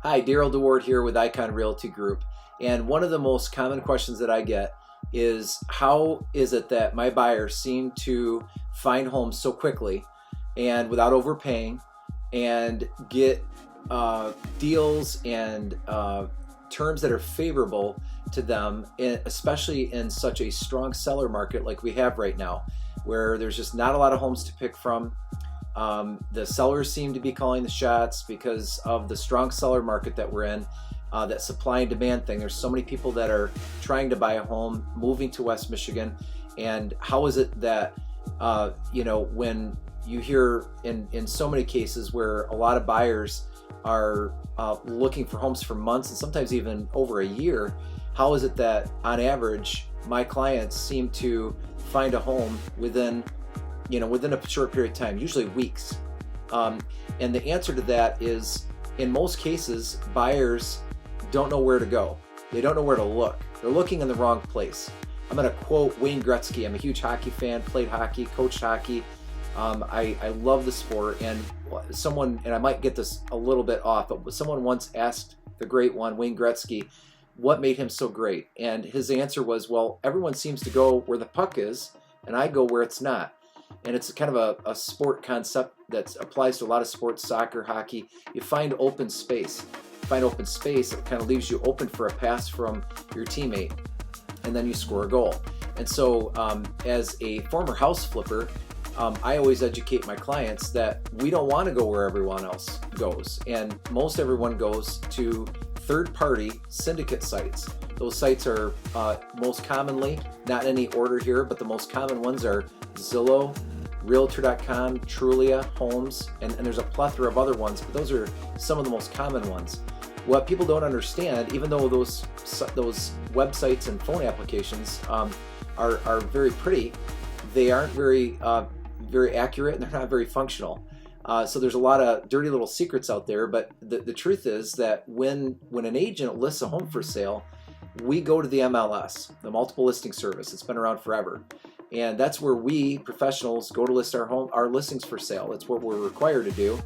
Hi, Darrell DeWard here with Icon Realty Group. And one of the most common questions that I get is, how is it that my buyers seem to find homes so quickly and without overpaying and get deals and terms that are favorable to them, especially in such a strong seller market like we have right now, where there's just not a lot of homes to pick from. The sellers seem to be calling the shots because of the strong seller market that we're in, that supply and demand thing. There's so many people that are trying to buy a home, moving to West Michigan. And how is it that, when you hear in so many cases where a lot of buyers are looking for homes for months and sometimes even over a year, how is it that on average my clients seem to find a home within a short period of time, usually weeks? And the answer to that is, in most cases, buyers don't know where to go. They don't know where to look. They're looking in the wrong place. I'm going to quote Wayne Gretzky. I'm a huge hockey fan, played hockey, coached hockey. I love the sport, and someone, and I might get this a little bit off, but someone once asked the great one, Wayne Gretzky, what made him so great? And his answer was, everyone seems to go where the puck is, and I go where it's not. And it's kind of a sport concept that applies to a lot of sports, soccer, hockey. You find open space. It kind of leaves you open for a pass from your teammate, and then you score a goal. And so as a former house flipper, I always educate my clients that we don't want to go where everyone else goes. And most everyone goes to third-party syndicate sites. Those sites are most commonly, not in any order here, but the most common ones are Zillow, Realtor.com, Trulia, Homes, and there's a plethora of other ones, but those are some of the most common ones. What people don't understand, even though those websites and phone applications are very pretty, they aren't very accurate, and they're not very functional. So there's a lot of dirty little secrets out there, but the truth is that when an agent lists a home for sale, we go to the MLS, the multiple listing service. It's been around forever. And that's where we professionals go to list our listings for sale. That's what we're required to do.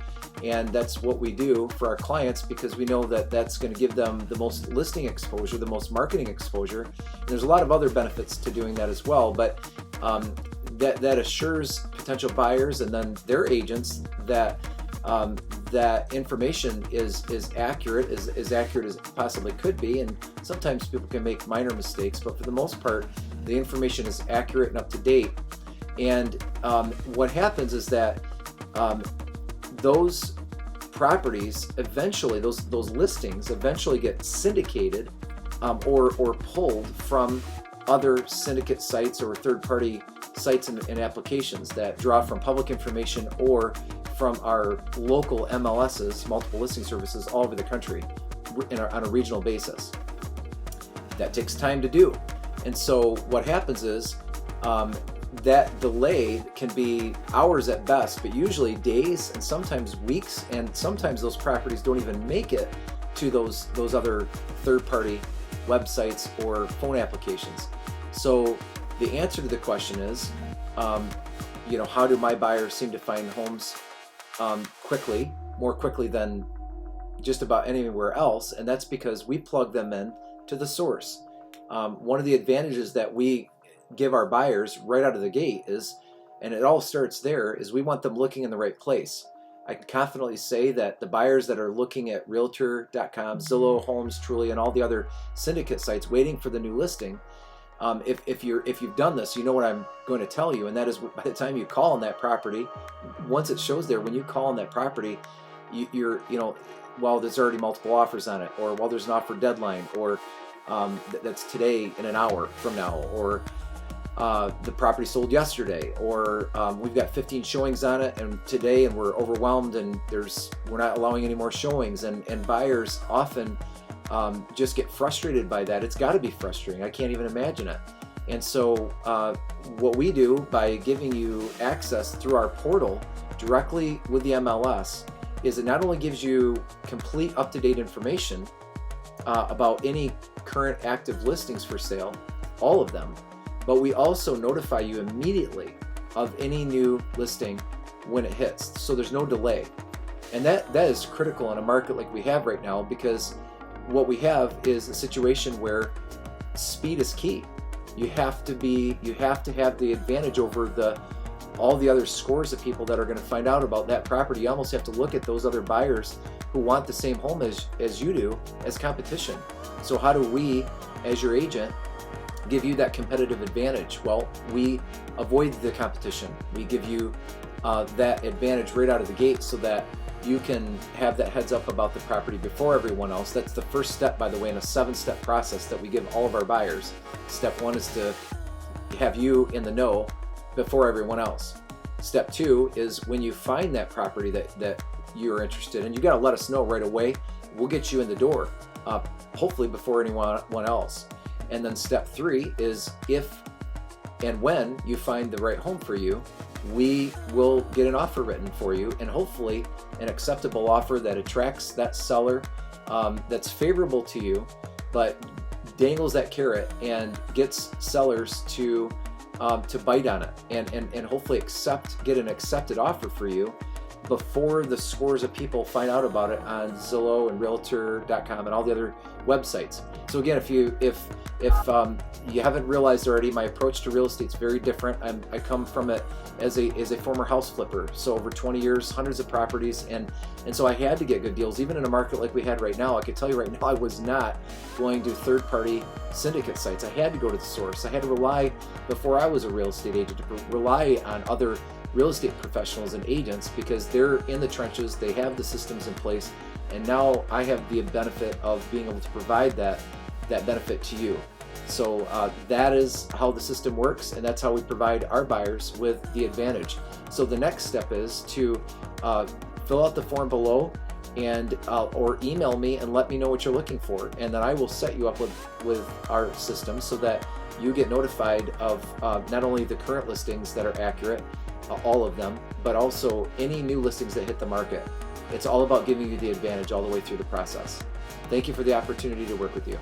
And that's what we do for our clients, because we know that that's going to give them the most listing exposure, the most marketing exposure. And there's a lot of other benefits to doing that as well. But that assures potential buyers and then their agents that that information is accurate, as accurate as it possibly could be. And sometimes people can make minor mistakes, but for the most part, the information is accurate and up to date. And what happens is that those properties eventually, those listings eventually get syndicated or pulled from other syndicate sites or third-party sites and applications that draw from public information or from our local MLSs, multiple listing services, all over the country on a regional basis. That takes time to do. And so what happens is that delay can be hours at best, but usually days and sometimes weeks, and sometimes those properties don't even make it to those other third-party websites or phone applications. So the answer to the question is, how do my buyers seem to find homes quickly, more quickly than just about anywhere else? And that's because we plug them in to the source. One of the advantages that we give our buyers right out of the gate is, and it all starts there, is we want them looking in the right place. I can confidently say that the buyers that are looking at Realtor.com, Zillow, Homes, Trulia, and all the other syndicate sites waiting for the new listing, if you've done this, you know what I'm going to tell you, and that is, by the time you call on that property, once it shows there, when you call on that property, there's already multiple offers on it, or there's an offer deadline, or that's today in an hour from now, or the property sold yesterday, or we've got 15 showings on it and today, and we're overwhelmed, and we're not allowing any more showings, and buyers often just get frustrated by that. It's got to be frustrating. I can't even imagine it. And so what we do by giving you access through our portal directly with the MLS is it not only gives you complete up-to-date information about any current active listings for sale, all of them, but we also notify you immediately of any new listing when it hits. So there's no delay. And that is critical in a market like we have right now, because what we have is a situation where speed is key. You have to have the advantage over all the other scores of people that are going to find out about that property. You almost have to look at those other buyers who want the same home as you do as competition. So how do we, as your agent, give you that competitive advantage? Well, we avoid the competition. We give you that advantage right out of the gate so that you can have that heads up about the property before everyone else. That's the first step, by the way, in a 7-step process that we give all of our buyers. Step 1 is to have you in the know before everyone else. Step 2 is when you find that property that you're interested in, you got to let us know right away. We'll get you in the door, hopefully before anyone else. And then step 3 is if and when you find the right home for you, we will get an offer written for you, and hopefully an acceptable offer that attracts that seller, that's favorable to you, but dangles that carrot and gets sellers to bite on it and hopefully get an accepted offer for you before the scores of people find out about it on Zillow and Realtor.com and all the other websites. So again, if you haven't realized already, my approach to real estate is very different. I come from it as a former house flipper, so over 20 years, hundreds of properties, and so I had to get good deals, even in a market like we had right now. I could tell you right now, I was not going to third-party syndicate sites. I had to go to the source. I had to rely, before I was a real estate agent, to rely on other real estate professionals and agents, because they're in the trenches, they have the systems in place, and now I have the benefit of being able to provide that benefit to you. So that is how the system works, and that's how we provide our buyers with the advantage. So the next step is to fill out the form below and or email me and let me know what you're looking for, and then I will set you up with our system so that you get notified of not only the current listings that are accurate, all of them, but also any new listings that hit the market. It's all about giving you the advantage all the way through the process. Thank you for the opportunity to work with you.